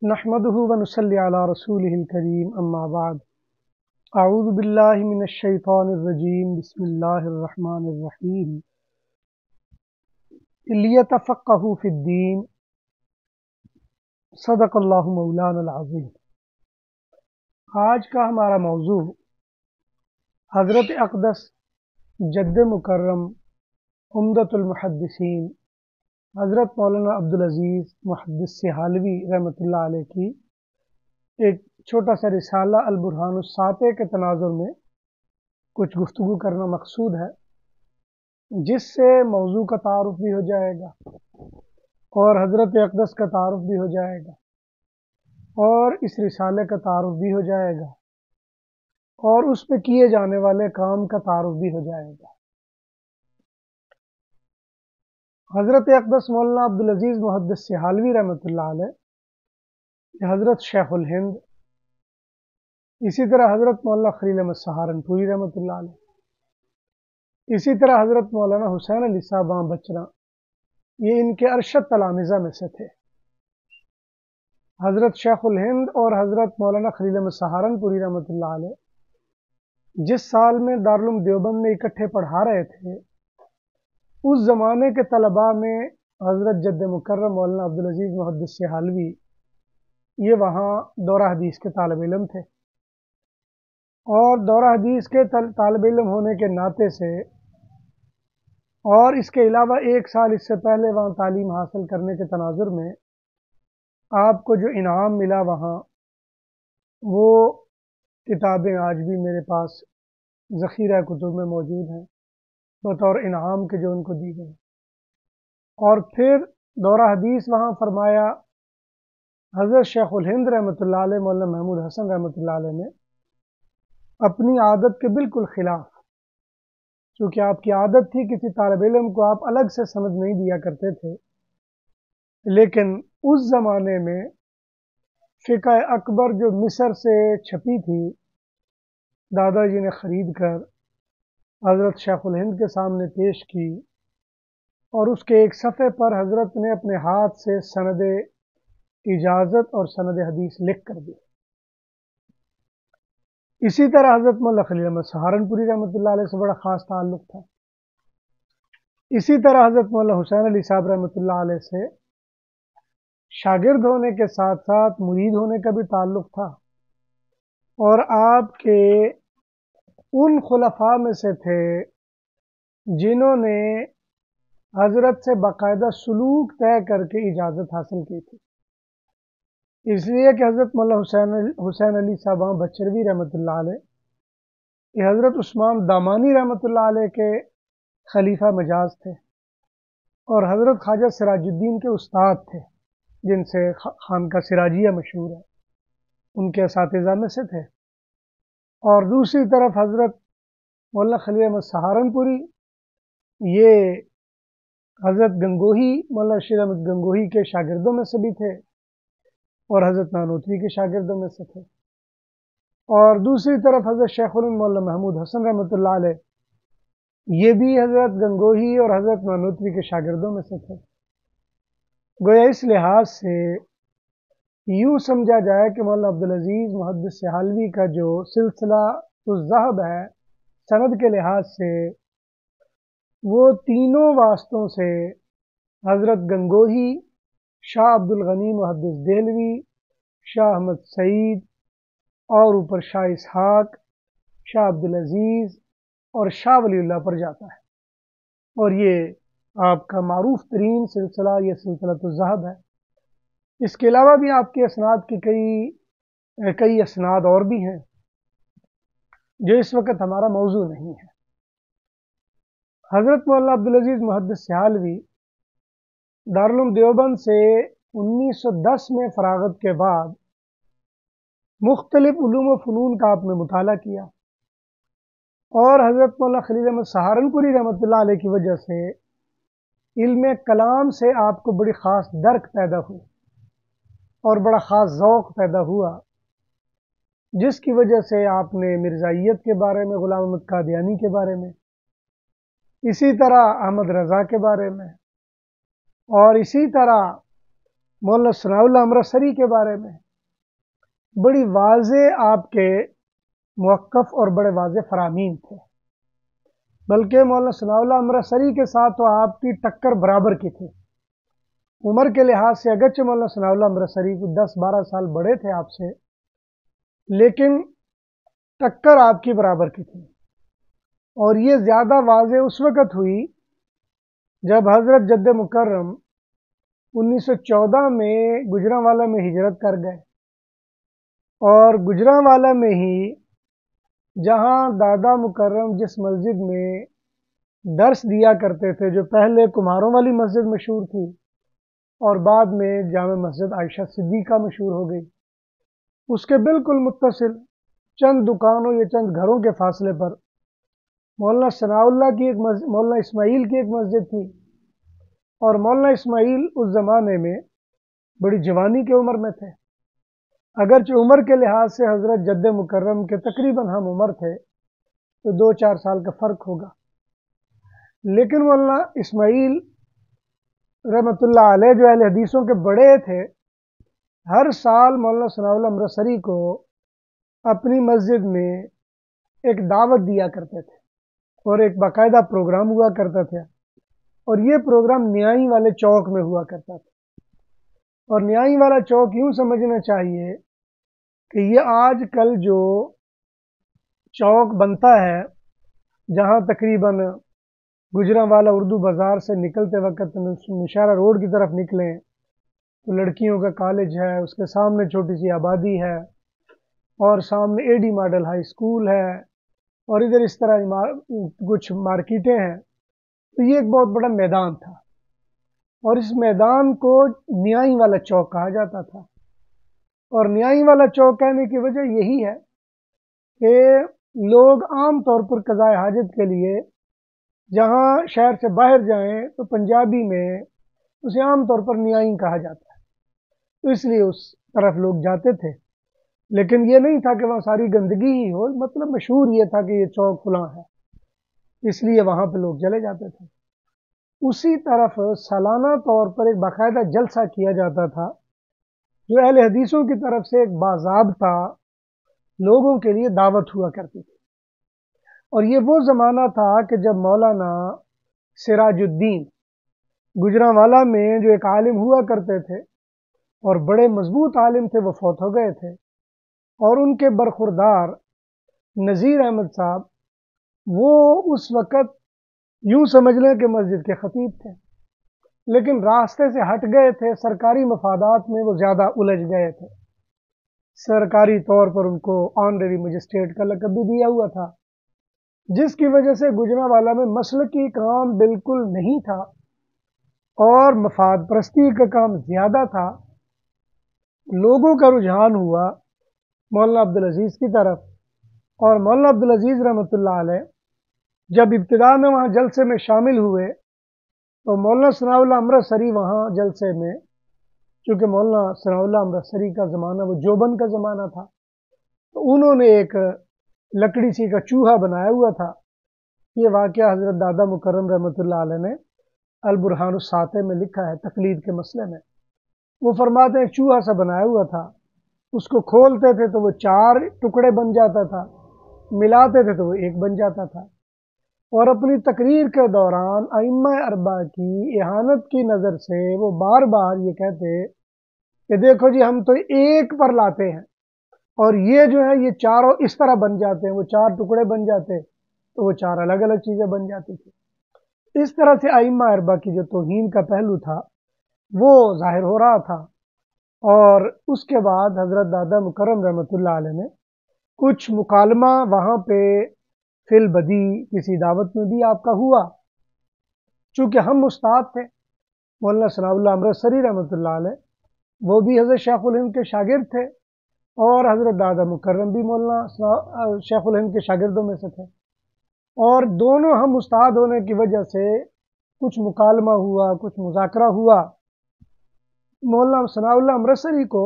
نحمده ونصلي على رسوله الكريم اما بعد اعوذ باللہ من الشیطان الرجیم بسم اللہ الرحمن الرحیم لیتفقہوا فی الدین صدق اللہ مولانا العظیم۔ آج کا ہمارا موضوع حضرت اقدس جد مکرم عمدۃ المحدثین حضرت مولانا عبدالعزیز محدث سہالوی رحمۃ اللہ علیہ کی ایک چھوٹا سا رسالہ البرہان الساطع کے تناظر میں کچھ گفتگو کرنا مقصود ہے، جس سے موضوع کا تعارف بھی ہو جائے گا اور حضرت اقدس کا تعارف بھی ہو جائے گا اور اس رسالے کا تعارف بھی ہو جائے گا اور اس پہ کیے جانے والے کام کا تعارف بھی ہو جائے گا۔ حضرت اقدس مولانا عبدالعزیز محدث سہالوی رحمۃ اللہ علیہ، حضرت شیخ الہند، اسی طرح حضرت مولانا خلیل احمد سہارنپوری رحمۃ اللہ علیہ، اسی طرح حضرت مولانا حسین علی صاحب بچرا، یہ ان کے ارشد تلامذہ میں سے تھے۔ حضرت شیخ الہند اور حضرت مولانا خلیل احمد سہارنپوری رحمۃ اللہ علیہ جس سال میں دارالعلوم دیوبند میں اکٹھے پڑھا رہے تھے، اس زمانے کے طلباء میں حضرت جد مکرم مولانا عبدالعزیز محدث سہالوی یہ وہاں دورہ حدیث کے طالب علم تھے، اور دورہ حدیث کے طالب علم ہونے کے ناطے سے اور اس کے علاوہ ایک سال اس سے پہلے وہاں تعلیم حاصل کرنے کے تناظر میں آپ کو جو انعام ملا وہاں، وہ کتابیں آج بھی میرے پاس ذخیرہ کتب میں موجود ہیں بطور انعام کے جو ان کو دی گئی۔ اور پھر دورہ حدیث وہاں فرمایا حضرت شیخ الہند رحمۃ اللہ علیہ، مولانا محمود حسن رحمۃ اللہ علیہ نے اپنی عادت کے بالکل خلاف، چونکہ آپ کی عادت تھی کسی طالب علم کو آپ الگ سے سند نہیں دیا کرتے تھے، لیکن اس زمانے میں فقہ اکبر جو مصر سے چھپی تھی دادا جی نے خرید کر حضرت شیخ الہند کے سامنے پیش کی، اور اس کے ایک صفحے پر حضرت نے اپنے ہاتھ سے سند اجازت اور سند حدیث لکھ کر دی۔ اسی طرح حضرت مولانا خلیل احمد سہارنپوری رحمۃ اللہ علیہ سے بڑا خاص تعلق تھا۔ اسی طرح حضرت مولانا حسین علی صاحب رحمۃ اللہ علیہ سے شاگرد ہونے کے ساتھ ساتھ مرید ہونے کا بھی تعلق تھا، اور آپ کے ان خلفاء میں سے تھے جنہوں نے حضرت سے باقاعدہ سلوک طے کر کے اجازت حاصل کی تھی، اس لیے کہ حضرت مولانا حسین علی صاحب بچروی رحمۃ اللہ علیہ یہ حضرت عثمان دامانی رحمۃ اللہ علیہ کے خلیفہ مجاز تھے، اور حضرت خواجہ سراج الدین کے استاد تھے، جن سے خانقاہ سراجیہ مشہور ہے، ان کے اساتذہ میں سے تھے۔ اور دوسری طرف حضرت مولانا خلیل احمد سہارنپوری یہ حضرت گنگوہی مولانا رشید احمد گنگوہی کے شاگردوں میں سے بھی تھے، اور حضرت نانوتوی کے شاگردوں میں سے تھے۔ اور دوسری طرف حضرت شیخ الہند مولانا محمود حسن رحمۃ اللہ علیہ یہ بھی حضرت گنگوہی اور حضرت نانوتوی کے شاگردوں میں سے تھے۔ گویا اس لحاظ سے یوں سمجھا جائے کہ مولانا عبدالعزیز محدث سہالوی کا جو سلسلہ الذہب ہے سند کے لحاظ سے، وہ تینوں واسطوں سے حضرت گنگوہی، شاہ عبد الغنی محدث دہلوی، شاہ احمد سعید، اور اوپر شاہ اسحاق، شاہ عبدالعزیز اور شاہ ولی اللہ پر جاتا ہے، اور یہ آپ کا معروف ترین سلسلہ یہ سلسلہ الذہب ہے۔ اس کے علاوہ بھی آپ کے اسناد کی کئی اسناد اور بھی ہیں جو اس وقت ہمارا موضوع نہیں ہے۔ حضرت مولانا عبدالعزیز محدث سہالوی دارالعلوم دیوبند سے 1910 میں فراغت کے بعد مختلف علوم و فنون کا آپ نے مطالعہ کیا، اور حضرت مولانا خلیل احمد سہارنپوری رحمۃ اللہ علیہ کی وجہ سے علم کلام سے آپ کو بڑی خاص درک پیدا ہوئی اور بڑا خاص ذوق پیدا ہوا، جس کی وجہ سے آپ نے مرزائیت کے بارے میں، غلام احمد قادیانی کے بارے میں، اسی طرح احمد رضا کے بارے میں، اور اسی طرح مولانا ثناءاللہ امرتسری کے بارے میں بڑی واضح آپ کے موقف اور بڑے واضح فرامین تھے، بلکہ مولانا ثناءاللہ امرتسری کے ساتھ تو آپ کی ٹکر برابر کی تھی۔ عمر کے لحاظ سے اگرچہ مولانا ثناءاللہ امرتسری کو 10-12 سال بڑے تھے آپ سے، لیکن ٹکر آپ کی برابر کی تھی، اور یہ زیادہ واضح اس وقت ہوئی جب حضرت جد مکرم 1914 میں گجرانوالہ میں ہجرت کر گئے، اور گجرانوالہ میں ہی جہاں دادا مکرم جس مسجد میں درس دیا کرتے تھے، جو پہلے کمہاروں والی مسجد مشہور تھی اور بعد میں جامع مسجد عائشہ صدیقہ مشہور ہو گئی، اس کے بالکل متصل چند دکانوں یا چند گھروں کے فاصلے پر مولانا ثناءاللہ کی مولانا اسماعیل کی ایک مسجد تھی، اور مولانا اسماعیل اس زمانے میں بڑی جوانی کی عمر میں تھے، اگرچہ عمر کے لحاظ سے حضرت جد مکرم کے تقریباً ہم عمر تھے، تو 2-4 سال کا فرق ہوگا، لیکن مولانا اسماعیل رحمۃ اللہ علیہ جو اہل حدیثوں کے بڑے تھے، ہر سال مولانا ثناءاللہ امرتسری کو اپنی مسجد میں ایک دعوت دیا کرتے تھے، اور ایک باقاعدہ پروگرام ہوا کرتا تھا، اور یہ پروگرام نیائی والے چوک میں ہوا کرتا تھا۔ اور نیائی والا چوک یوں سمجھنا چاہیے کہ یہ آج کل جو چوک بنتا ہے، جہاں تقریباً گجرانوالہ اردو بازار سے نکلتے وقت نشارہ روڈ کی طرف نکلیں تو لڑکیوں کا کالج ہے، اس کے سامنے چھوٹی سی آبادی ہے، اور سامنے اے ڈی ماڈل ہائی اسکول ہے، اور ادھر اس طرح کچھ مارکیٹیں ہیں، تو یہ ایک بہت بڑا میدان تھا، اور اس میدان کو نیائی والا چوک کہا جاتا تھا۔ اور نیائی والا چوک کہنے کی وجہ یہی ہے کہ لوگ عام طور پر قضاء حاجت کے لیے جہاں شہر سے باہر جائیں تو پنجابی میں اسے عام طور پر نیائی کہا جاتا ہے، تو اس لیے اس طرف لوگ جاتے تھے، لیکن یہ نہیں تھا کہ وہاں ساری گندگی ہی ہو، مطلب مشہور یہ تھا کہ یہ چوک فلاں ہے، اس لیے وہاں پہ لوگ چلے جاتے تھے۔ اسی طرف سالانہ طور پر ایک باقاعدہ جلسہ کیا جاتا تھا، جو اہل حدیثوں کی طرف سے ایک باضابطہ لوگوں کے لیے دعوت ہوا کرتی تھی، اور یہ وہ زمانہ تھا کہ جب مولانا سراج الدین گجرانوالہ میں جو ایک عالم ہوا کرتے تھے اور بڑے مضبوط عالم تھے، وہ فوت ہو گئے تھے، اور ان کے برخوردار نذیر احمد صاحب وہ اس وقت یوں سمجھ لیں کہ مسجد کے خطیب تھے، لیکن راستے سے ہٹ گئے تھے، سرکاری مفادات میں وہ زیادہ الجھ گئے تھے، سرکاری طور پر ان کو آنریری مجسٹریٹ کا لقب بھی دیا ہوا تھا، جس کی وجہ سے گجرانوالہ میں مسلکی کام بالکل نہیں تھا اور مفاد پرستی کا کام زیادہ تھا۔ لوگوں کا رجحان ہوا مولانا عبدالعزیز کی طرف، اور مولانا عبدالعزیز رحمۃ اللہ علیہ جب ابتدا میں وہاں جلسے میں شامل ہوئے تو مولانا ثناءاللہ امرتسری وہاں جلسے میں، چونکہ مولانا ثناءاللہ امرتسری کا زمانہ وہ جوبن کا زمانہ تھا، تو انہوں نے ایک لکڑی سی کا چوہا بنایا ہوا تھا۔ یہ واقعہ حضرت دادا مکرم رحمۃ اللہ علیہ نے البرہان الساطع میں لکھا ہے تقلید کے مسئلے میں۔ وہ فرماتے ہیں چوہا سا بنایا ہوا تھا، اس کو کھولتے تھے تو وہ 4 ٹکڑے بن جاتا تھا، ملاتے تھے تو وہ 1 بن جاتا تھا، اور اپنی تقریر کے دوران ائمہ اربعہ کی اہانت کی نظر سے وہ بار بار یہ کہتے کہ دیکھو جی ہم تو ایک پر لاتے ہیں، اور یہ جو ہے یہ چاروں اس طرح بن جاتے ہیں، وہ 4 ٹکڑے بن جاتے تو وہ 4 الگ الگ چیزیں بن جاتی تھی۔ اس طرح سے ائمہ اربعہ کی جو توہین کا پہلو تھا وہ ظاہر ہو رہا تھا، اور اس کے بعد حضرت دادا مکرم رحمۃ اللہ علیہ نے کچھ مکالمہ وہاں پہ فی البدی کسی دعوت میں بھی آپ کا ہوا، چونکہ ہم استاد تھے مولانا ثناءاللہ امرتسری رحمۃ اللہ علیہ، وہ بھی حضرت شیخ الہند کے شاگرد تھے، اور حضرت دادا مکرم بھی مولانا شیخ الہند کے شاگردوں میں سے تھے، اور دونوں ہم استاد ہونے کی وجہ سے کچھ مکالمہ ہوا، کچھ مذاکرہ ہوا۔ مولانا ثناءاللہ امرتسری کو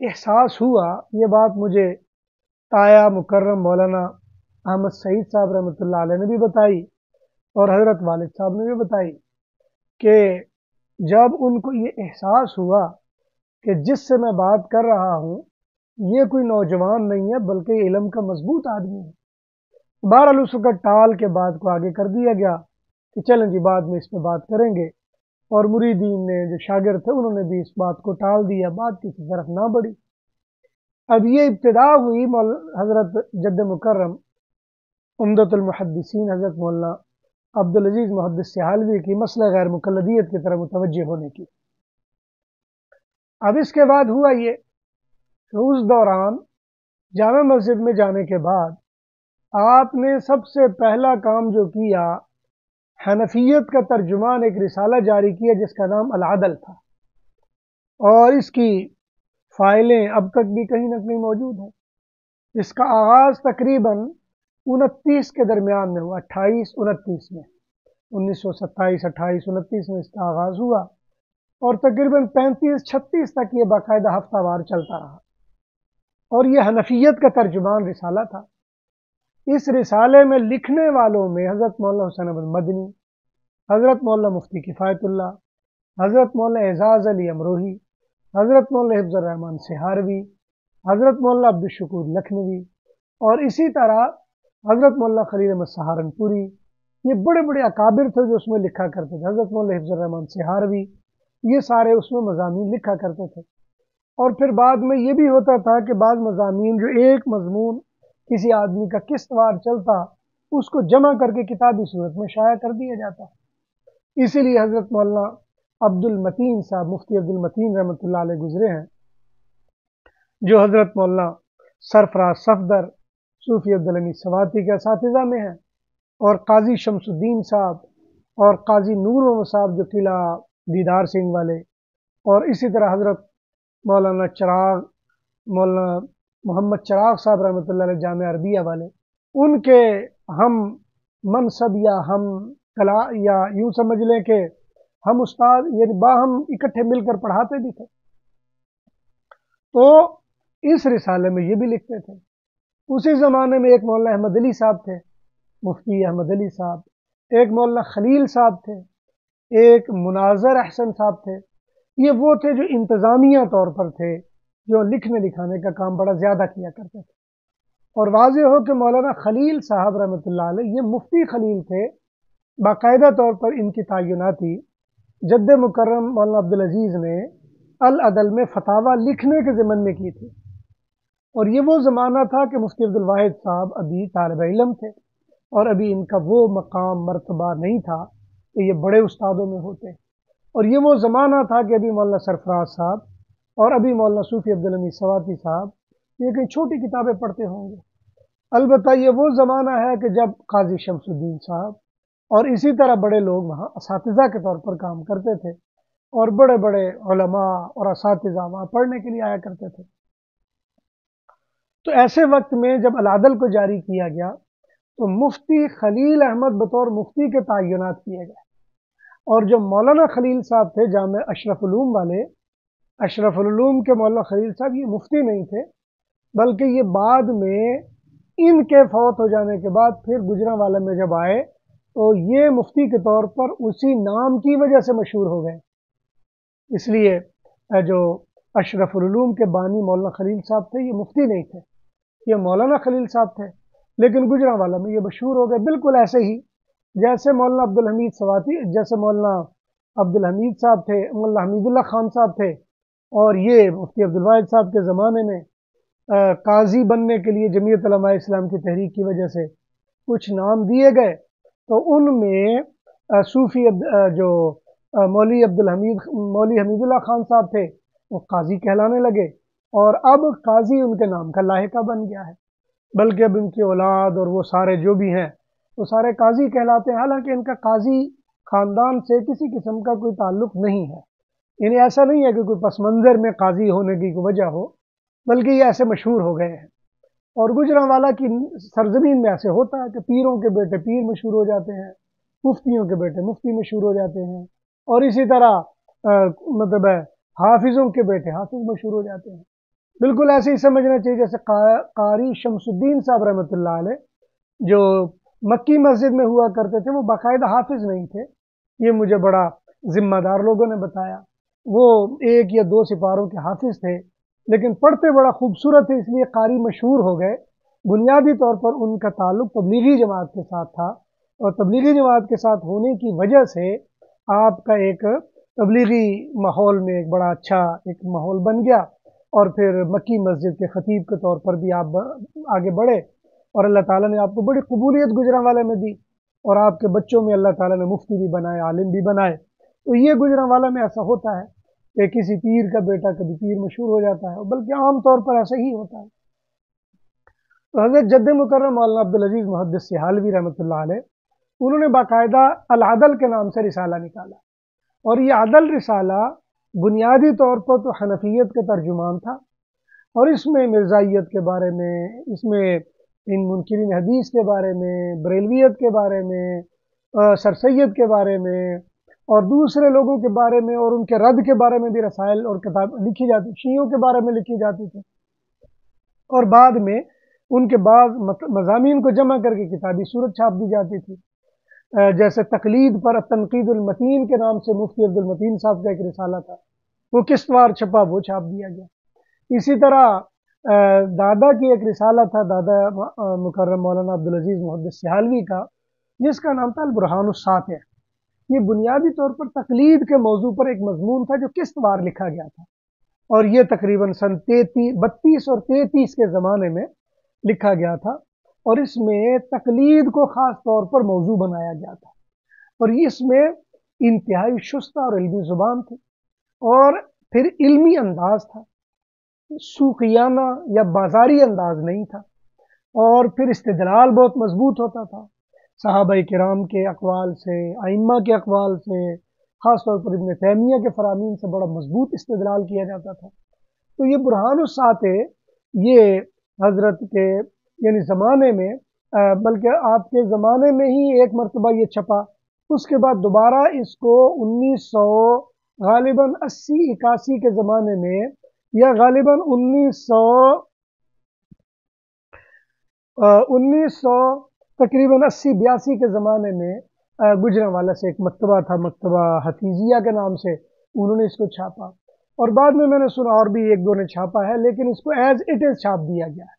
احساس ہوا، یہ بات مجھے تایا مکرم مولانا احمد سعید صاحب رحمۃ اللہ علیہ نے بھی بتائی، اور حضرت والد صاحب نے بھی بتائی، کہ جب ان کو یہ احساس ہوا کہ جس سے میں بات کر رہا ہوں یہ کوئی نوجوان نہیں ہے بلکہ علم کا مضبوط آدمی ہے، بہرحال اس وقت ٹال کے بات کو آگے کر دیا گیا کہ چلیں جی بعد میں اس پہ بات کریں گے، اور مریدین نے جو شاگرد تھے انہوں نے بھی اس بات کو ٹال دیا، بات کسی طرف نہ بڑھی۔ اب یہ ابتدا ہوئی حضرت جد مکرم عمدۃ المحدثین حضرت مولانا عبدالعزیز محدث سہالوی کی مسئلہ غیر مقلدیت کی طرف متوجہ ہونے کی۔ اب اس کے بعد ہوا یہ کہ اس دوران جامع مسجد میں جانے کے بعد آپ نے سب سے پہلا کام جو کیا، حنفیت کا ترجمان ایک رسالہ جاری کیا جس کا نام العدل تھا، اور اس کی فائلیں اب تک بھی کہیں نہ کہیں موجود ہیں۔ اس کا آغاز تقریباً 29 کے درمیان میں ہوا، 28-29 میں، 1927-28-29 میں اس کا آغاز ہوا، اور تقریباً 35-36 تک یہ باقاعدہ ہفتہ وار چلتا رہا، اور یہ حنفیت کا ترجمان رسالہ تھا۔ اس رسالے میں لکھنے والوں میں حضرت مولانا حسین احمد مدنی، حضرت مولانا مفتی کفایت اللہ، حضرت مولانا اعزاز علی امروہی، حضرت مولانا حفظ الرحمان سہاروی، حضرت مولانا عبدالشکور لکھنوی، اور اسی طرح حضرت مولانا خلیل احمد سہارنپوری، یہ بڑے بڑے اکابر تھے جو اس میں لکھا کرتے تھے۔ حضرت مولانا حفظ الرحمان سہاروی، یہ سارے اس میں مضامین لکھا کرتے تھے۔ اور پھر بعد میں یہ بھی ہوتا تھا کہ بعض مضامین جو ایک مضمون کسی آدمی کا قسط وار چلتا اس کو جمع کر کے کتابی صورت میں شائع کر دیا جاتا۔ اسی لیے حضرت مولانا عبد المتین صاحب، مفتی عبد المتین رحمۃ اللہ علیہ گزرے ہیں، جو حضرت مولانا سرفراز صفدر صوفی عبدالحمید سواتی کے اساتذہ میں ہیں، اور قاضی شمس الدین صاحب اور قاضی نور محمد صاحب جو قلعہ دیدار سنگھ والے، اور اسی طرح حضرت مولانا مولانا محمد چراغ صاحب رحمۃ اللہ علیہ جامعہ عربیہ والے، ان کے ہم منصب یا ہم کلا، یا یوں سمجھ لیں کہ ہم استاد، یعنی باہم اکٹھے مل کر پڑھاتے بھی تھے۔ تو اس رسالے میں یہ بھی لکھتے تھے۔ اسی زمانے میں ایک مولانا احمد علی صاحب تھے، مفتی احمد علی صاحب، ایک مولانا خلیل صاحب تھے، ایک مناظر احسن صاحب تھے۔ یہ وہ تھے جو انتظامیہ طور پر تھے، جو لکھنے لکھانے کا کام بڑا زیادہ کیا کرتے تھے۔ اور واضح ہو کہ مولانا خلیل صاحب رحمۃ اللہ علیہ یہ مفتی خلیل تھے، باقاعدہ طور پر ان کی تعیناتی جد مکرم مولانا عبدالعزیز نے العدل میں فتاوی لکھنے کے ضمن میں کی تھی، اور یہ وہ زمانہ تھا کہ مفتی عبد الواحد صاحب ابھی طالب علم تھے، اور ابھی ان کا وہ مقام مرتبہ نہیں تھا کہ یہ بڑے استادوں میں ہوتے، اور یہ وہ زمانہ تھا کہ ابھی مولانا سرفراز صاحب اور ابھی مولانا صوفی عبدالحمید سواتی صاحب یہ کئی چھوٹی کتابیں پڑھتے ہوں گے۔ البتہ یہ وہ زمانہ ہے کہ جب قاضی شمس الدین صاحب اور اسی طرح بڑے لوگ وہاں اساتذہ کے طور پر کام کرتے تھے، اور بڑے بڑے علماء اور اساتذہ وہاں پڑھنے کے لیے آیا کرتے تھے۔ تو ایسے وقت میں جب العدل کو جاری کیا گیا تو مفتی خلیل احمد بطور مفتی کے تعینات کیے گئے، اور جو مولانا خلیل صاحب تھے جامع اشرف علوم والے، اشرف العلوم کے مولانا خلیل صاحب یہ مفتی نہیں تھے، بلکہ یہ بعد میں ان کے فوت ہو جانے کے بعد پھر گجرانوالہ میں جب آئے تو یہ مفتی کے طور پر اسی نام کی وجہ سے مشہور ہو گئے۔ اس لیے جو اشرف العلوم کے بانی مولانا خلیل صاحب تھے یہ مفتی نہیں تھے، یہ مولانا خلیل صاحب تھے، لیکن گجرانوالہ میں یہ مشہور ہو گئے، بالکل ایسے ہی جیسے مولانا عبدالحمید سواتی، جیسے مولانا عبدالحمید صاحب تھے، مولانا حمید اللہ خان صاحب تھے، اور یہ مفتی عبدالواحد صاحب کے زمانے میں قاضی بننے کے لیے جمعیت علماء اسلام کی تحریک کی وجہ سے کچھ نام دیے گئے، تو ان میں صوفی جو مولوی حمید اللہ خان صاحب تھے وہ قاضی کہلانے لگے، اور اب قاضی ان کے نام کا لاحقہ بن گیا ہے، بلکہ اب ان کی اولاد اور وہ سارے جو بھی ہیں وہ سارے قاضی کہلاتے ہیں، حالانکہ ان کا قاضی خاندان سے کسی قسم کا کوئی تعلق نہیں ہے، یعنی ایسا نہیں ہے کہ کوئی پس منظر میں قاضی ہونے کی کوئی وجہ ہو، بلکہ یہ ایسے مشہور ہو گئے ہیں۔ اور گجرانوالہ کی سرزمین میں ایسے ہوتا ہے کہ پیروں کے بیٹے پیر مشہور ہو جاتے ہیں، مفتیوں کے بیٹے مفتی مشہور ہو جاتے ہیں، اور اسی طرح مطلب حافظوں کے بیٹے حافظ مشہور ہو جاتے ہیں۔ بالکل ایسے ہی سمجھنا چاہیے جیسے قاری شمس الدین صاحب رحمۃ اللہ علیہ جو مکی مسجد میں ہوا کرتے تھے، وہ باقاعدہ حافظ نہیں تھے، یہ مجھے بڑا ذمہ دار لوگوں نے بتایا، وہ 1 یا 2 سپاروں کے حافظ تھے، لیکن پڑھتے بڑا خوبصورت تھے، اس لیے قاری مشہور ہو گئے۔ بنیادی طور پر ان کا تعلق تبلیغی جماعت کے ساتھ تھا، اور تبلیغی جماعت کے ساتھ ہونے کی وجہ سے آپ کا ایک تبلیغی ماحول میں ایک بڑا اچھا ایک ماحول بن گیا، اور پھر مکی مسجد کے خطیب کے طور پر بھی آپ آگے بڑھے، اور اللہ تعالیٰ نے آپ کو بڑی قبولیت گجرانوالے میں دی، اور آپ کے بچوں میں اللہ تعالیٰ نے مفتی بھی بنائے، عالم بھی بنائے۔ تو یہ گجرانوالہ میں ایسا ہوتا ہے کہ کسی پیر کا بیٹا کبھی پیر مشہور ہو جاتا ہے، بلکہ عام طور پر ایسا ہی ہوتا ہے۔ تو حضرت جد مکرم مولانا عبدالعزیز محدث سہالوی رحمۃ اللہ علیہ، انہوں نے باقاعدہ العدل کے نام سے رسالہ نکالا، اور یہ عدل رسالہ بنیادی طور پر تو حنفیت کا ترجمان تھا، اور اس میں مرزائیت کے بارے میں، اس میں ان منکرین حدیث کے بارے میں، بریلویت کے بارے میں، سر سید کے بارے میں، اور دوسرے لوگوں کے بارے میں، اور ان کے رد کے بارے میں بھی رسائل اور کتاب لکھی جاتی، شیعوں کے بارے میں لکھی جاتی تھی، اور بعد میں ان کے بعض مضامین کو جمع کر کے کتابی صورت چھاپ دی جاتی تھی۔ جیسے تقلید پر تنقید المتین کے نام سے مفتی عبد المتین صاحب کا ایک رسالہ تھا، وہ قسطوار چھپا، وہ چھاپ دیا گیا۔ اسی طرح دادا کی ایک رسالہ تھا، دادا مکرم مولانا عبدالعزیز محدث سہالوی کا، جس کا نام تھا البرہان الساطع۔ یہ بنیادی طور پر تقلید کے موضوع پر ایک مضمون تھا جو قسطوار لکھا گیا تھا، اور یہ تقریباً سن 32 اور 33 کے زمانے میں لکھا گیا تھا، اور اس میں تقلید کو خاص طور پر موضوع بنایا گیا تھا، اور اس میں انتہائی شستہ اور علمی زبان تھی، اور پھر علمی انداز تھا، سوقیانہ یا بازاری انداز نہیں تھا، اور پھر استدلال بہت مضبوط ہوتا تھا، صحابہ کرام کے اقوال سے، ائمہ کے اقوال سے، خاص طور پر ابن تیمیہ کے فرامین سے بڑا مضبوط استدلال کیا جاتا تھا۔ تو یہ برہان الساطع یہ حضرت کے یعنی زمانے میں، بلکہ آپ کے زمانے میں ہی ایک مرتبہ یہ چھپا، اس کے بعد دوبارہ اس کو 1900 غالباً 80-81 کے زمانے میں، یا غالباً 1900 تقریباً 80-82 کے زمانے میں گجرانوالہ سے ایک مکتبہ تھا، مکتبہ حفیظیہ کے نام سے، انہوں نے اس کو چھاپا، اور بعد میں نے سنا اور بھی 1-2 نے چھاپا ہے، لیکن اس کو ایز اٹ از چھاپ دیا گیا ہے،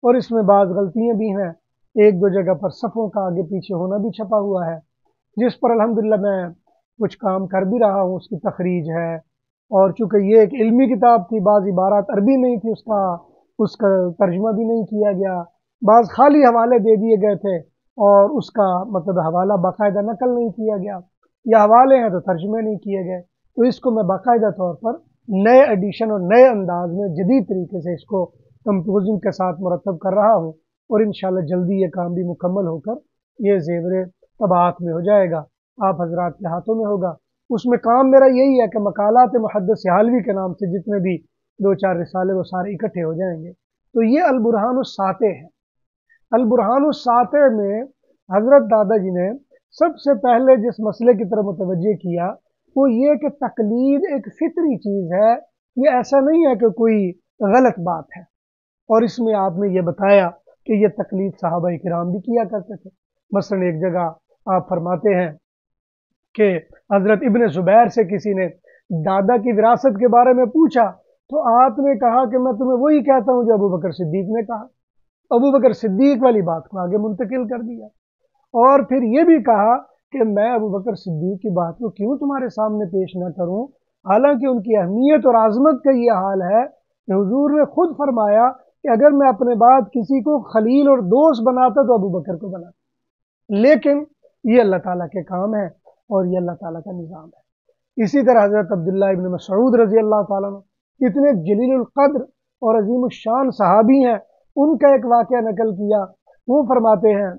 اور اس میں بعض غلطیاں بھی ہیں، 1-2 جگہ پر صفوں کا آگے پیچھے ہونا بھی چھپا ہوا ہے، جس پر الحمدللہ میں کچھ کام کر بھی رہا ہوں، اس کی تخریج ہے، اور چونکہ یہ ایک علمی کتاب تھی، بعض عبارات عربی نہیں تھی، اس کا ترجمہ بھی نہیں کیا گیا، بعض خالی حوالے دے دیے گئے تھے، اور اس کا مطلب حوالہ باقاعدہ نقل نہیں کیا گیا، یا حوالے ہیں تو ترجمے نہیں کیے گئے، تو اس کو میں باقاعدہ طور پر نئے ایڈیشن اور نئے انداز میں جدید طریقے سے اس کو کمپوزنگ کے ساتھ مرتب کر رہا ہوں، اور انشاءاللہ جلدی یہ کام بھی مکمل ہو کر یہ زیور طباعت میں ہو جائے گا، آپ حضرات کے ہاتھوں میں ہوگا۔ اس میں کام میرا یہی ہے کہ مقالات محدث سہالوی کے نام سے جتنے بھی 2-4 رسالے وہ سارے اکٹھے ہو جائیں گے۔ تو یہ البرہان الساطع ہے۔ البرہان الساطع میں حضرت دادا جی نے سب سے پہلے جس مسئلے کی طرف متوجہ کیا وہ یہ کہ تقلید ایک فطری چیز ہے، یہ ایسا نہیں ہے کہ کوئی غلط بات ہے، اور اس میں آپ نے یہ بتایا کہ یہ تقلید صحابہ کرام بھی کیا کرتے تھے۔ مثلا ایک جگہ آپ فرماتے ہیں کہ حضرت ابن زبیر سے کسی نے دادا کی وراثت کے بارے میں پوچھا، تو آپ نے کہا کہ میں تمہیں وہی کہتا ہوں جو ابو بکر صدیق نے کہا، ابو بکر صدیق والی بات کو آگے منتقل کر دیا، اور پھر یہ بھی کہا کہ میں ابو بکر صدیق کی بات کو کیوں تمہارے سامنے پیش نہ کروں، حالانکہ ان کی اہمیت اور عظمت کا یہ حال ہے کہ حضور نے خود فرمایا کہ اگر میں اپنے بعد کسی کو خلیل اور دوست بناتا تو ابو بکر کو بناتا، لیکن یہ اللہ تعالیٰ کے کام ہے، اور یہ اللہ تعالیٰ کا نظام ہے۔ اسی طرح حضرت عبداللہ ابن مسعود رضی اللہ تعالیٰ عنہ اتنے جلیل القدر اور عظیم الشان صحابی ہیں، ان کا ایک واقعہ نقل کیا، وہ فرماتے ہیں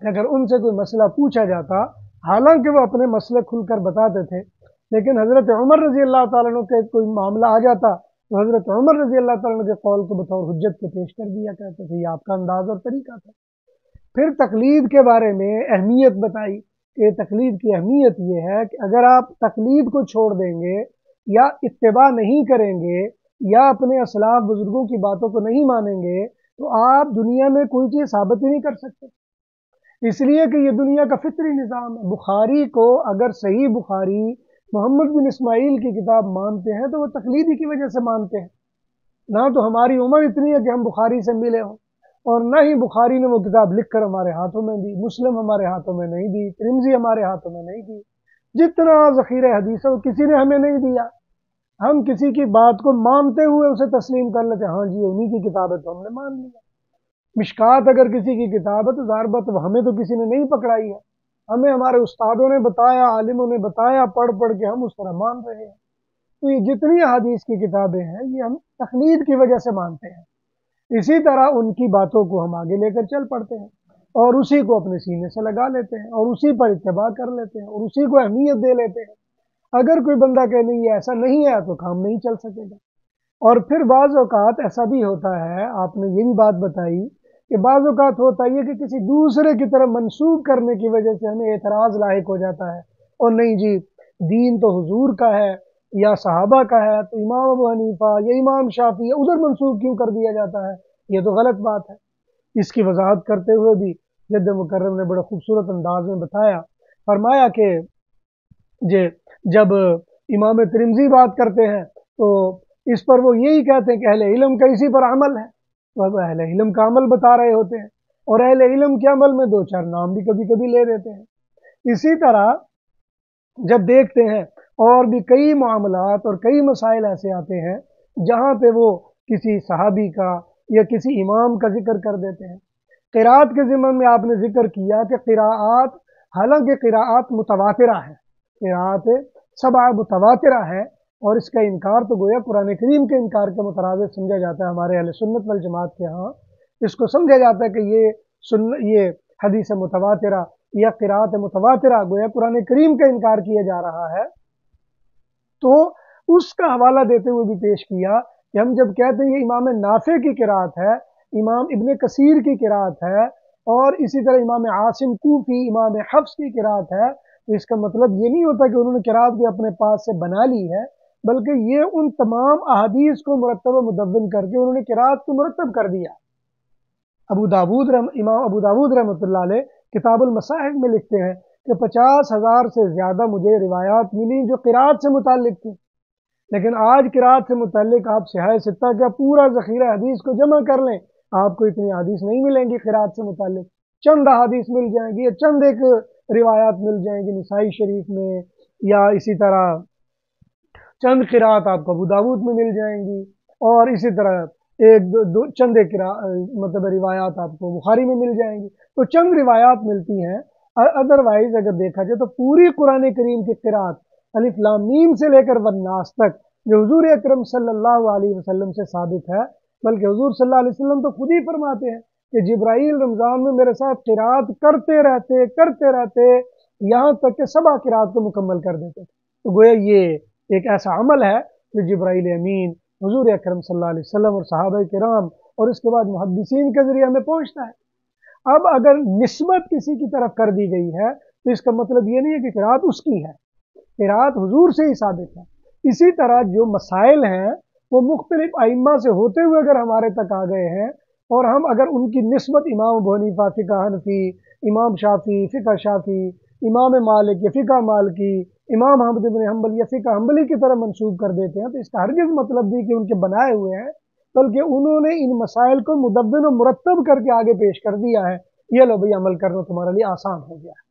کہ اگر ان سے کوئی مسئلہ پوچھا جاتا، حالانکہ وہ اپنے مسئلے کھل کر بتاتے تھے، لیکن حضرت عمر رضی اللہ تعالیٰ عنہ کا کوئی معاملہ آ جاتا تو حضرت عمر رضی اللہ تعالیٰ عنہ کے قول کو بطور حجت کے پیش کر دیا کرتے تھے، یہ آپ کا انداز اور طریقہ تھا۔ پھر تقلید کے بارے میں اہمیت بتائی کہ تقلید کی اہمیت یہ ہے کہ اگر آپ تقلید کو چھوڑ دیں گے یا اتباع نہیں کریں گے یا اپنے اسلاف بزرگوں کی باتوں کو نہیں مانیں گے تو آپ دنیا میں کوئی چیز ثابت ہی نہیں کر سکتے۔ اس لیے کہ یہ دنیا کا فطری نظام ہے۔ بخاری کو اگر صحیح بخاری محمد بن اسماعیل کی کتاب مانتے ہیں تو وہ تقلیدی کی وجہ سے مانتے ہیں، نہ تو ہماری عمر اتنی ہے کہ ہم بخاری سے ملے ہوں، اور نہ ہی بخاری نے وہ کتاب لکھ کر ہمارے ہاتھوں میں دی، مسلم ہمارے ہاتھوں میں نہیں دی، ترمذی ہمارے ہاتھوں میں نہیں دی، جتنا ذخیرہ حدیث ہے وہ کسی نے ہمیں نہیں دیا۔ ہم کسی کی بات کو مانتے ہوئے اسے تسلیم کر لیتے، ہاں جی انہی کی کتاب ہے تو ہم نے مان لیا۔ مشکات اگر کسی کی کتاب ہے تو ظاہر بات ہمیں تو کسی نے نہیں پکڑائی ہے، ہمیں ہمارے استادوں نے بتایا، عالموں نے بتایا، پڑھ پڑھ کے ہم اس طرح مان رہے ہیں۔ تو یہ جتنی حدیث کی کتابیں ہیں یہ ہم تقلید کی وجہ سے مانتے ہیں، اسی طرح ان کی باتوں کو ہم آگے لے کر چل پڑتے ہیں اور اسی کو اپنے سینے سے لگا لیتے ہیں اور اسی پر اتباع کر لیتے ہیں اور اسی کو اہمیت دے لیتے ہیں۔ اگر کوئی بندہ کہ نہیں ایسا نہیں ہے تو کام نہیں چل سکے گا۔ اور پھر بعض اوقات ایسا بھی ہوتا ہے، آپ نے یہ بھی بات بتائی کہ بعض اوقات ہوتا ہے کہ کسی دوسرے کی طرف منسوب کرنے کی وجہ سے ہمیں اعتراض لاحق ہو جاتا ہے، اور نہیں جی دین تو حضور کا ہے یا صحابہ کا ہے تو امام ابو حنیفہ یا امام شافعی ادھر منسوب کیوں کر دیا جاتا ہے؟ یہ تو غلط بات ہے۔ اس کی وضاحت کرتے ہوئے بھی جد مکرم نے بڑے خوبصورت انداز میں بتایا، فرمایا کہ جب امام ترمذی بات کرتے ہیں تو اس پر وہ یہی کہتے ہیں کہ اہل علم کا اسی پر عمل ہے، وہ اہل علم کا عمل بتا رہے ہوتے ہیں، اور اہل علم کے عمل میں دو چار نام بھی کبھی کبھی لے دیتے ہیں۔ اسی طرح جب دیکھتے ہیں اور بھی کئی معاملات اور کئی مسائل ایسے آتے ہیں جہاں پہ وہ کسی صحابی کا یا کسی امام کا ذکر کر دیتے ہیں۔ قراءت کے ضمن میں آپ نے ذکر کیا کہ قراءات، حالانکہ قراءات متواترہ ہے، قراءات سبع متواترہ ہے، اور اس کا انکار تو گویا قرآن کریم کے انکار کے مترادف سمجھا جاتا ہے ہمارے اہل سنت والجماعت کے ہاں۔ اس کو سمجھا جاتا ہے کہ یہ حدیث متواترہ یا قراءت متواترہ گویا قرآن کریم کا انکار کیا جا رہا ہے۔ تو اس کا حوالہ دیتے ہوئے بھی پیش کیا کہ ہم جب کہتے ہیں یہ امام نافع کی قراءت ہے، امام ابن کثیر کی قراءت ہے، اور اسی طرح امام عاصم کوفی، امام حفص کی قراءت ہے، تو اس کا مطلب یہ نہیں ہوتا کہ انہوں نے قراءت بھی اپنے پاس سے بنا لی ہے، بلکہ یہ ان تمام احادیث کو مرتب و مدون کر کے انہوں نے قراءت کو مرتب کر دیا۔ امام ابو داود رحمۃ اللہ علیہ کتاب المصاحف میں لکھتے ہیں کہ 50,000 سے زیادہ مجھے روایات ملی جو قراءت سے متعلق تھی، لیکن آج قراءت سے متعلق آپ سیاہ ستہ کا پورا ذخیرہ حدیث کو جمع کر لیں، آپ کو اتنی حدیث نہیں ملیں گی قراءت سے متعلق، چند احادیث مل جائیں گی یا چند ایک روایات مل جائیں گی نسائی شریف میں، یا اسی طرح چند قراءت آپ کو ابو داود میں مل جائیں گی، اور اسی طرح چند ایک مطلب روایات آپ کو بخاری میں مل جائیں گی، تو چند روایات ملتی ہیں۔ ادروائز اگر دیکھا جائے تو پوری قرآن کریم کی قراءت الف لام میم سے لے کر والناس تک جو حضور اکرم صلی اللہ علیہ وسلم سے ثابت ہے، بلکہ حضور صلی اللہ علیہ وسلم تو خود ہی فرماتے ہیں کہ جبرائیل رمضان میں میرے ساتھ قراءت کرتے رہتے یہاں تک کہ 7 قراءت کو مکمل کر دیتے تھے۔ تو گویا یہ ایک ایسا عمل ہے جو جبرائیل امین، حضور اکرم صلی اللہ علیہ وسلم اور صحابہ کرام اور اس کے بعد محدثین کے ذریعے ہمیں پہنچتا ہے۔ اب اگر نسبت کسی کی طرف کر دی گئی ہے تو اس کا مطلب یہ نہیں ہے کہ قراءت اس کی ہے، قراءت حضور سے ہی ثابت ہے۔ اسی طرح جو مسائل ہیں وہ مختلف ائمہ سے ہوتے ہوئے اگر ہمارے تک آ گئے ہیں، اور ہم اگر ان کی نسبت امام ابو حنیفہ فقہ حنفی، امام شافعی فقہ شافعی، امام مالک یا فقہ مالکی، امام احمد بن حنبل یا فقہ حنبلی کی طرح منسوب کر دیتے ہیں، تو اس کا ہرگز مطلب نہیں کہ ان کے بنائے ہوئے ہیں، بلکہ انہوں نے ان مسائل کو مدون و مرتب کر کے آگے پیش کر دیا ہے، یہ لو بھئی عمل کرنا تمہارے لیے آسان ہو گیا ہے۔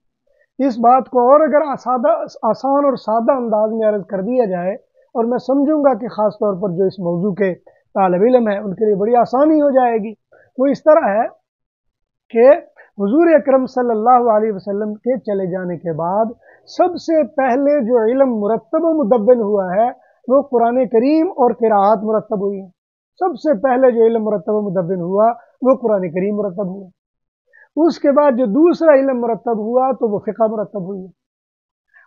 اس بات کو اور اگر آسان اور سادہ انداز میں عرض کر دیا جائے، اور میں سمجھوں گا کہ خاص طور پر جو اس موضوع کے طالب علم ہیں ان کے لیے بڑی آسانی ہو جائے گی، وہ اس طرح ہے کہ حضور اکرم صلی اللہ علیہ وسلم کے چلے جانے کے بعد سب سے پہلے جو علم مرتب و مدون ہوا ہے وہ قرآن کریم اور قراءات مرتب ہوئی ہیں۔ سب سے پہلے جو علم مرتب و مدون ہوا وہ قرآن کریم مرتب ہوا۔ اس کے بعد جو دوسرا علم مرتب ہوا تو وہ فقہ مرتب ہوئی،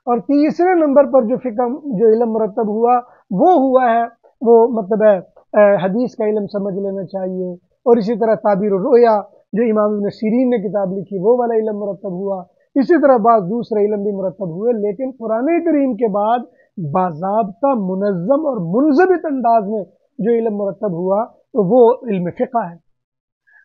اور تیسرے نمبر پر جو علم مرتب ہوا وہ ہوا ہے وہ مطلب ہے حدیث کا علم سمجھ لینا چاہیے، اور اسی طرح تعبیر الرؤیا جو امام ابن سیرین نے کتاب لکھی وہ والا علم مرتب ہوا، اسی طرح بعض دوسرے علم بھی مرتب ہوئے، لیکن قرآن کریم کے بعد باضابطہ منظم اور منضبط انداز میں جو علم مرتب ہوا تو وہ علم فقہ ہے۔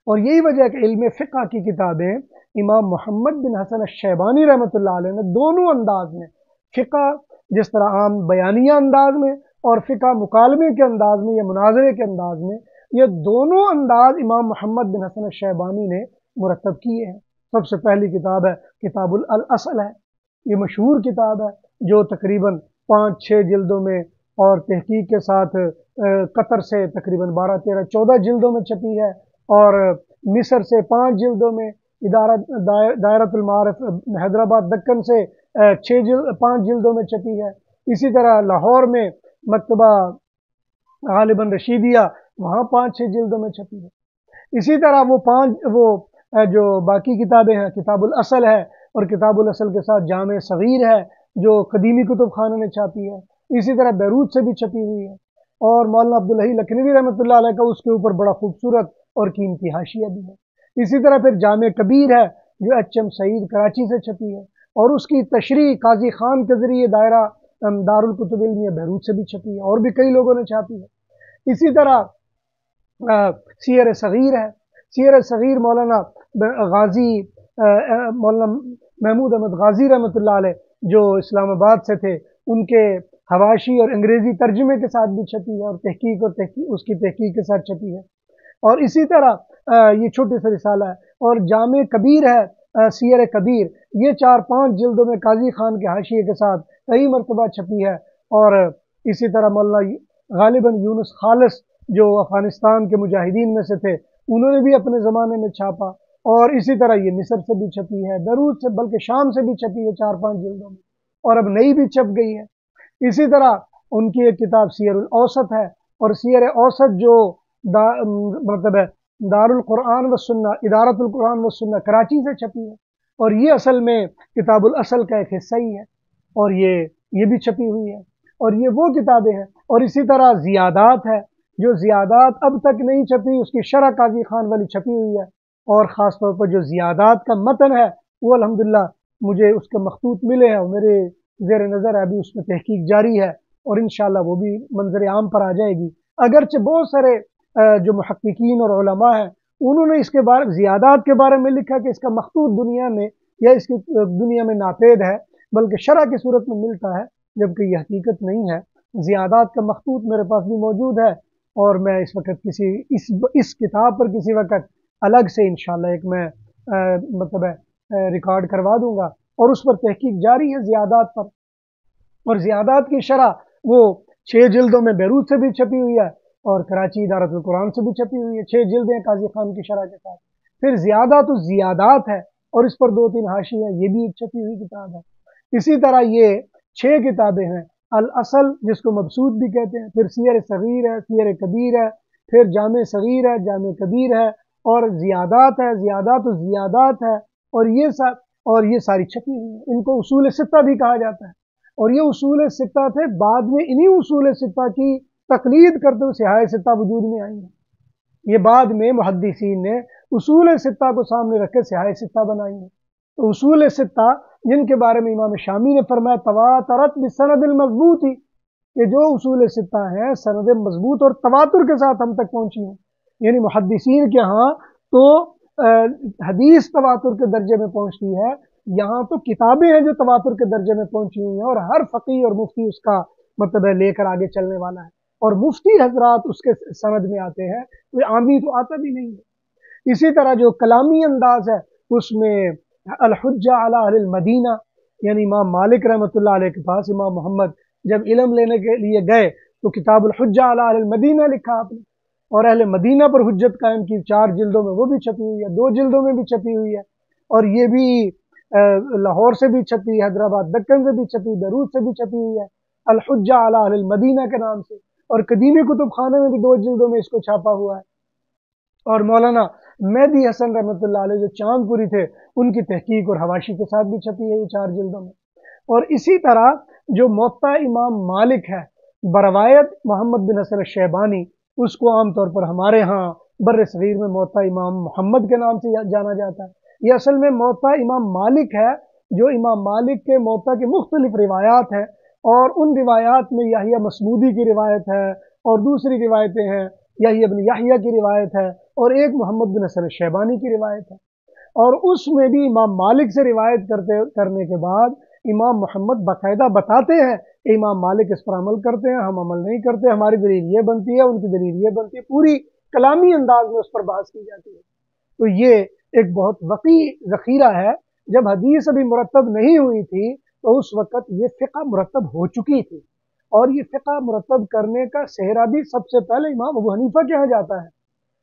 اور یہی وجہ ہے کہ علم فقہ کی کتابیں امام محمد بن حسن الشیبانی رحمۃ اللہ علیہ نے دونوں انداز میں، فقہ جس طرح عام بیانیہ انداز میں اور فقہ مکالمے کے انداز میں یا مناظرے کے انداز میں، یہ دونوں انداز امام محمد بن حسن الشیبانی نے مرتب کیے ہیں۔ سب سے پہلی کتاب ہے کتاب الاصل ہے، یہ مشہور کتاب ہے جو تقریباً 5-6 جلدوں میں اور تحقیق کے ساتھ قطر سے تقریباً 12-13-14 جلدوں میں چھپی ہے، اور مصر سے 5 جلدوں میں، دائرۃ المعارف حیدرآباد دکن سے 5 جلدوں میں چھپی ہے۔ اسی طرح لاہور میں مکتبہ غالباً رشیدیہ، وہاں 5-6 جلدوں میں چھپی ہے۔ اسی طرح وہ جو باقی کتابیں ہیں، کتاب الاصل ہے، اور کتاب الاصل کے ساتھ جامع صغیر ہے جو قدیمی کتب خانہ نے چھاپی ہے، اسی طرح بیروت سے بھی چھپی ہوئی ہے، اور مولانا عبدالحی لکھنوی رحمۃ اللہ علیہ کا اس کے اوپر بڑا خوبصورت اور قیمتی حاشیہ بھی ہے۔ اسی طرح پھر جامع کبیر ہے جو HM سعید کراچی سے چھپی ہے، اور اس کی تشریح قاضی خان کے ذریعے دائرہ دارالکتب علمیہ بیروت سے بھی چھپی ہے، اور بھی کئی لوگوں نے چھاپی ہے۔ اسی طرح سیر صغیر ہے، سیر صغیر مولانا محمود احمد غازی رحمۃ اللہ علیہ جو اسلام آباد سے تھے، ان کے حواشی اور انگریزی ترجمے کے ساتھ بھی چھپی ہے، اور اس کی تحقیق کے ساتھ چھپی ہے۔ اور اسی طرح یہ چھوٹی سی رسالہ ہے، اور جامع کبیر ہے، سیر کبیر، یہ 4-5 جلدوں میں قاضی خان کے حاشیے کے ساتھ کئی مرتبہ چھپی ہے۔ اور اسی طرح مولانا غالباً یونس خالص جو افغانستان کے مجاہدین میں سے تھے، انہوں نے بھی اپنے زمانے میں چھاپا، اور اسی طرح یہ مصر سے بھی چھپی ہے، بیروت سے، بلکہ شام سے بھی چھپی ہے 4-5 جلدوں میں، اور اب نئی بھی چھپ گئی ہے۔ اسی طرح ان کی ایک کتاب سیر الاوسط ہے، اور سیر اوسط جو مطلب ہے دارالقرآن والسنہ، ادارۃ القرآن والسنہ کراچی سے چھپی ہے، اور یہ اصل میں کتاب الاصل کا ایک حصہ ہی ہے، اور یہ بھی چھپی ہوئی ہے، اور یہ وہ کتابیں ہیں۔ اور اسی طرح زیادات ہے، جو زیادات اب تک نہیں چھپی، اس کی شرح قاضی خان والی چھپی ہوئی ہے، اور خاص طور پر جو زیادات کا متن ہے وہ الحمدللہ مجھے اس کے مخطوط ملے ہیں، اور میرے زیر نظر ابھی اس میں تحقیق جاری ہے، اور انشاءاللہ وہ بھی منظر عام پر آ جائے گی۔ اگرچہ بہت سارے جو محققین اور علماء ہیں انہوں نے اس کے بارے زیادات کے بارے میں لکھا کہ اس کا مخطوط دنیا میں یا اس کی دنیا میں ناپید ہے، بلکہ شرح کی صورت میں ملتا ہے، جبکہ یہ حقیقت نہیں ہے۔ زیادات کا مخطوط میرے پاس بھی موجود ہے، اور میں اس وقت اس کتاب پر کسی وقت الگ سے انشاءاللہ ایک میں مطلب ریکارڈ کروا دوں گا، اور اس پر تحقیق جاری ہے زیادات پر۔ اور زیادات کی شرح وہ 6 جلدوں میں بیروت سے بھی چھپی ہوئی ہے، اور کراچی ادارۃ القرآن سے بھی چھپی ہوئی ہے، 6 جلدیں قاضی خان کی شرح کے ساتھ۔ پھر زیادات الزیادات ہے، اور اس پر 2-3 حاشیے ہیں، یہ بھی ایک چھپی ہوئی کتاب ہے۔ اسی طرح یہ 6 کتابیں ہیں، الاصل جس کو مبسوط بھی کہتے ہیں، پھر سیر صغیر ہے، سیر کبیر ہے، پھر جامع صغیر ہے، جامع کبیر ہے، اور زیادات ہے، زیادات الزیادات ہے، اور یہ ساری چھپی ہوئی ہیں۔ ان کو اصول 6 بھی کہا جاتا ہے، اور یہ اصول 6 تھے، بعد میں انہی اصول 6 کی تقلید کرتے ہوئے سیاہ 6 وجود میں آئی ہیں۔ یہ بعد میں محدثین نے اصول 6 کو سامنے رکھ کے سیاہ 6 بنائی ہیں۔ تو اصول 6 جن کے بارے میں امام شامی نے فرمایا تواترت بالسند المضبوط، کہ جو اصول 6 ہیں سند مضبوط اور تواتر کے ساتھ ہم تک پہنچی ہیں، یعنی محدثین کے ہاں تو حدیث تواتر کے درجے میں پہنچتی ہے، یہاں تو کتابیں ہیں جو تواتر کے درجے میں پہنچی ہوئی ہیں، اور ہر فقیہ اور مفتی اس کا مطلب ہے لے کر آگے چلنے والا ہے، اور مفتی حضرات اس کے سند میں آتے ہیں، کوئی عامی تو آتا بھی نہیں ہے۔ اسی طرح جو کلامی انداز ہے اس میں الحجہ علی اہل المدینہ، یعنی امام مالک رحمۃ اللہ علیہ کے پاس امام محمد جب علم لینے کے لیے گئے تو کتاب الحجہ علی اہل المدینہ لکھا آپ نے، اور اہل مدینہ پر حجت قائم کی، 4 جلدوں میں وہ بھی چھپی ہوئی ہے، 2 جلدوں میں بھی چھپی ہوئی ہے، اور یہ بھی لاہور سے بھی چھپی، حیدرآباد دکن سے بھی چھپی، بیروت سے بھی چھپی ہوئی ہے، الحجہ علی اہل المدینہ کے نام سے، اور قدیمی کتب خانے میں بھی 2 جلدوں میں اس کو چھاپا ہوا ہے۔ اور مولانا مہدی حسن رحمۃ اللہ علیہ جو چاند پوری تھے، ان کی تحقیق اور حواشی کے ساتھ بھی چھپی ہے یہ 4 جلدوں میں۔ اور اسی طرح جو موطا امام مالک ہے بروایت محمد بن حسن الشیبانی، اس کو عام طور پر ہمارے ہاں بر صغیر میں موطا امام محمد کے نام سے جانا جاتا ہے۔ یہ اصل میں موطا امام مالک ہے، جو امام مالک کے موطا کی مختلف روایات ہیں، اور ان روایات میں یحییٰ مصمودی کی روایت ہے، اور دوسری روایتیں ہیں، یحییٰ ابن یحییٰ کی روایت ہے، اور ایک محمد بن حسن الشیبانی کی روایت ہے۔ اور اس میں بھی امام مالک سے روایت کرنے کے بعد امام محمد باقاعدہ بتاتے ہیں کہ امام مالک اس پر عمل کرتے ہیں، ہم عمل نہیں کرتے، ہماری دلیل یہ بنتی ہے، ان کی دلیل یہ بنتی ہے، پوری کلامی انداز میں اس پر بحث کی جاتی ہے۔ تو یہ ایک بہت وسیع ذخیرہ ہے۔ جب حدیث ابھی مرتب نہیں ہوئی تھی تو اس وقت یہ فقہ مرتب ہو چکی تھی، اور یہ فقہ مرتب کرنے کا سہرا بھی سب سے پہلے امام ابو حنیفہ کے ہاں جاتا ہے،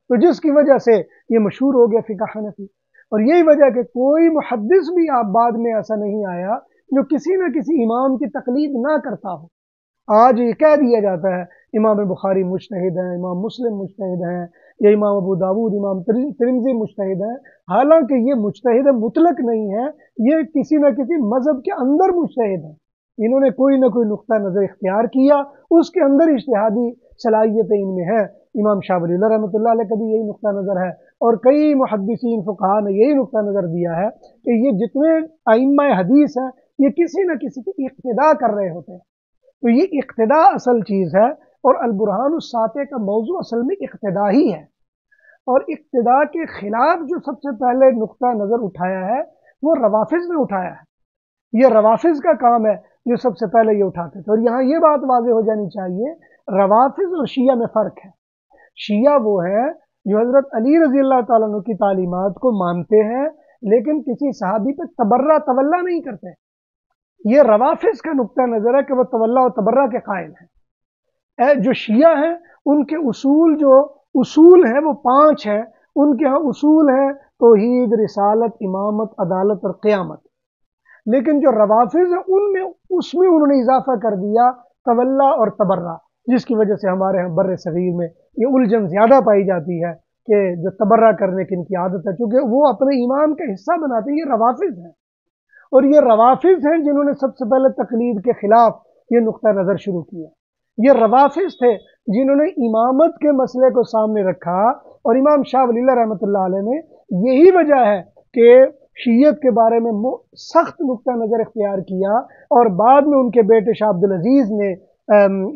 تو جس کی وجہ سے یہ مشہور ہو گیا فقہ حنفی۔ اور یہی وجہ کہ کوئی محدث بھی آپ بعد میں ایسا نہیں آیا جو کسی نہ کسی امام کی تقلید نہ کرتا ہو۔ آج یہ کہہ دیا جاتا ہے امام بخاری مجتہد ہیں، امام مسلم مجتہد ہیں، یا امام ابو داود، امام ترمذی مجتہد ہیں، حالانکہ یہ مجتہد مطلق نہیں ہے، یہ کسی نہ کسی مذہب کے اندر مجتہد ہیں۔ انہوں نے کوئی نہ کوئی نقطہ نظر اختیار کیا، اس کے اندر اجتہادی صلاحیتیں ان میں ہیں۔ امام شاہ ولی اللہ رحمۃ اللہ علیہ کا بھی یہی نقطہ نظر ہے، اور کئی محدثین فقہاء نے یہی نقطہ نظر دیا ہے کہ یہ جتنے ائمہ حدیث ہیں یہ کسی نہ کسی کی اقتداء کر رہے ہوتے ہیں۔ تو یہ اقتداء اصل چیز ہے، اور البرہان الساطع کا موضوع اصل میں اقتداء ہی ہے۔ اور اقتداء کے خلاف جو سب سے پہلے نقطہ نظر اٹھایا ہے وہ روافض نے اٹھایا ہے۔ یہ روافض کا کام ہے جو سب سے پہلے یہ اٹھاتے تھے۔ اور یہاں یہ بات واضح ہو جانی چاہیے، روافض اور شیعہ میں فرق ہے۔ شیعہ وہ ہے جو حضرت علی رضی اللہ تعالیٰ عنہ کی تعلیمات کو مانتے ہیں لیکن کسی صحابی پہ تبرہ تولا نہیں کرتے۔ یہ روافض کا نقطہ نظر ہے کہ وہ تولا و تبرہ کے قائل ہیں۔ جو شیعہ ہیں ان کے اصول ہیں وہ 5 ہیں، ان کے ہاں اصول ہیں توحید، رسالت، امامت، عدالت اور قیامت۔ لیکن جو روافض ہیں اس میں انہوں نے اضافہ کر دیا تولا اور تبرہ، جس کی وجہ سے ہمارے ہاں بر صغیر میں یہ الجھن زیادہ پائی جاتی ہے کہ جو تبرہ کرنے کی ان کی عادت ہے، چونکہ وہ اپنے امام کا حصہ بناتے ہیں۔ یہ روافض ہیں، اور یہ روافض ہیں جنہوں نے سب سے پہلے تقلید کے خلاف یہ نقطہ نظر شروع کیا۔ یہ روافض تھے جنہوں نے امامت کے مسئلے کو سامنے رکھا، اور امام شاہ ولی اللہ رحمۃ اللہ علیہ نے یہی وجہ ہے کہ شیعت کے بارے میں سخت نقطہ نظر اختیار کیا، اور بعد میں ان کے بیٹے شاہ عبد العزیز نے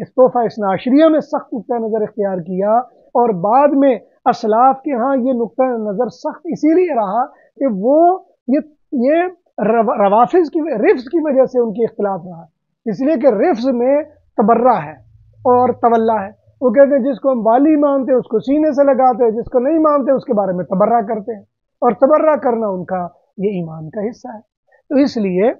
استوفا اثنا عشریہ میں سخت نقطہ نظر اختیار کیا، اور بعد میں اسلاف کے ہاں یہ نقطہ نظر سخت اسی لیے رہا کہ وہ یہ روافض کی رفض کی وجہ سے ان کی اختلاف رہا، اس لیے کہ رفض میں تبرہ ہے اور تولا ہے۔ وہ کہتے ہیں جس کو ہم والی مانتے ہیں اس کو سینے سے لگاتے ہیں، جس کو نہیں مانتے اس کے بارے میں تبرہ کرتے ہیں، اور تبرہ کرنا ان کا یہ ایمان کا حصہ ہے۔ تو اس لیے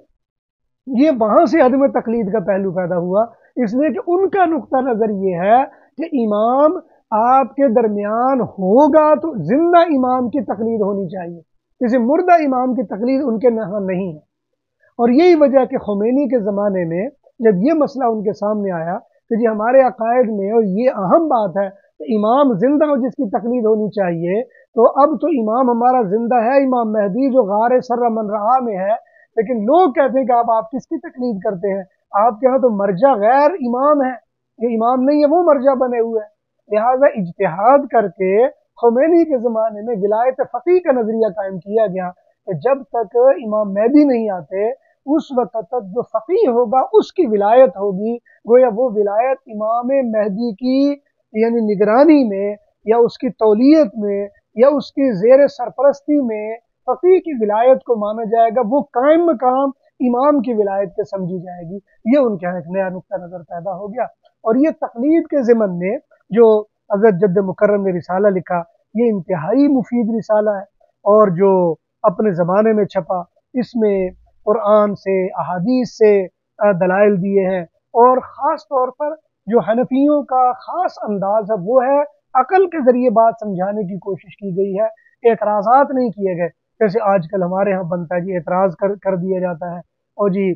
یہ وہاں سے عدم تقلید کا پہلو پیدا ہوا، اس لیے کہ ان کا نقطہ نظر یہ ہے کہ امام آپ کے درمیان ہوگا تو زندہ امام کی تقلید ہونی چاہیے، کسی مردہ امام کی تقلید ان کے یہاں نہیں ہے۔ اور یہی وجہ کہ خمینی کے زمانے میں جب یہ مسئلہ ان کے سامنے آیا کہ جی ہمارے عقائد میں اور یہ اہم بات ہے کہ امام زندہ ہو جس کی تقلید ہونی چاہیے، تو اب تو امام ہمارا زندہ ہے، امام مہدی جو غار سر من رہا میں ہے، لیکن لوگ کہتے ہیں کہ آپ کس کی تقلید کرتے ہیں؟ آپ کے ہاں تو مرجع غیر امام ہے، یہ امام نہیں ہے، وہ مرجع بنے ہوئے ہیں۔ لہٰذا اجتہاد کر کے خمینی کے زمانے میں ولایت فقیہ کا نظریہ قائم کیا گیا کہ جب تک امام مہدی نہیں آتے اس وقت تک جو فقیہ ہوگا اس کی ولایت ہوگی، گویا وہ ولایت امام مہدی کی یعنی نگرانی میں یا اس کی تولیت میں یا اس کی زیر سرپرستی میں فقیہ کی ولایت کو مانا جائے گا، وہ قائم مقام امام کی ولایت کے سمجھی جائے گی۔ یہ ان کے ایک نیا نقطہ نظر پیدا ہو گیا، اور یہ تقلید کے ضمن میں جو حضرت جد مکرم نے رسالہ لکھا یہ انتہائی مفید رسالہ ہے، اور جو اپنے زمانے میں چھپا اس میں قرآن سے احادیث سے دلائل دیے ہیں، اور خاص طور پر جو حنفیوں کا خاص انداز ہے وہ ہے عقل کے ذریعے بات سمجھانے کی کوشش کی گئی ہے، اعتراضات نہیں کیے گئے جیسے آج کل ہمارے ہاں بنتا ہے جی اعتراض کر دیا جاتا ہے، اور جی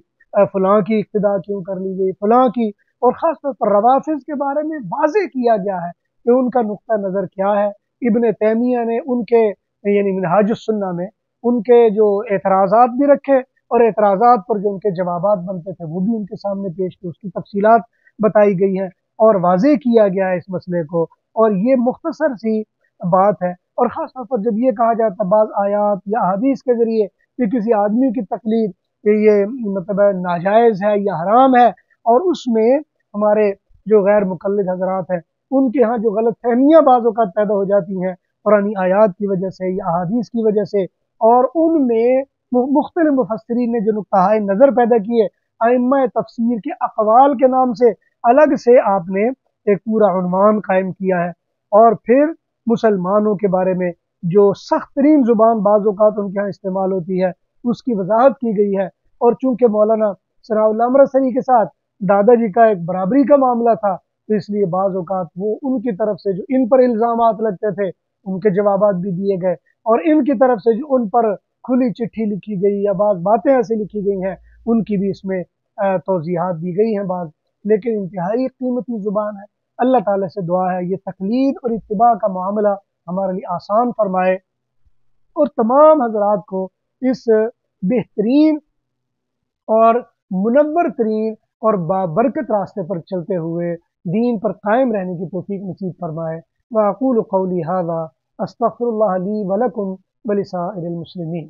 فلاں کی اقتداء کیوں کر لی گئی فلاں کی۔ اور خاص طور پر روافض کے بارے میں واضح کیا گیا ہے کہ ان کا نقطہ نظر کیا ہے۔ ابن تیمیہ نے ان کے یعنی منہاج السنہ میں ان کے جو اعتراضات بھی رکھے، اور اعتراضات پر جو ان کے جوابات بنتے تھے وہ بھی ان کے سامنے پیش کی، اس کی تفصیلات بتائی گئی ہیں اور واضح کیا گیا ہے اس مسئلے کو۔ اور یہ مختصر سی بات ہے، اور خاص طور پر جب یہ کہا جاتا ہے بعض آیات یا حدیث کے ذریعے کہ کسی آدمی کی تقلید کہ یہ مطلب ناجائز ہے یا حرام ہے، اور اس میں ہمارے جو غیر مقلد حضرات ہیں ان کے ہاں جو غلط فہمیاں بعض اوقات پیدا ہو جاتی ہیں قرآنی آیات کی وجہ سے یا احادیث کی وجہ سے، اور ان میں مختلف مفسرین نے جو نقطۂ نظر پیدا کیے، ائمہ تفسیر کے اقوال کے نام سے الگ سے آپ نے ایک پورا عنوان قائم کیا ہے، اور پھر مسلمانوں کے بارے میں جو سخت ترین زبان بعض اوقات ان کے ہاں استعمال ہوتی ہے اس کی وضاحت کی گئی ہے۔ اور چونکہ مولانا ثناء اللہ امرتسری کے ساتھ دادا جی کا ایک برابری کا معاملہ تھا، تو اس لیے بعض اوقات وہ ان کی طرف سے جو ان پر الزامات لگتے تھے ان کے جوابات بھی دیے گئے، اور ان کی طرف سے جو ان پر کھلی چٹھی لکھی گئی یا بعض باتیں ایسی لکھی گئی ہیں ان کی بھی اس میں توضیحات دی گئی ہیں بعض، لیکن انتہائی قیمتی زبان ہے۔ اللہ تعالیٰ سے دعا ہے یہ تقلید اور اتباع کا معاملہ ہمارے لیے آسان فرمائے، اور تمام حضرات کو اس بہترین اور منور ترین اور بابرکت راستے پر چلتے ہوئے دین پر قائم رہنے کی توفیق نصیب فرمائے۔ وَأَقُولُ قَوْلِي هَذَا أَسْتَغْفِرُ اللَّهَ لِي وَلَكُمْ وَلِسَائِرِ الْمُسْلِمِينَ۔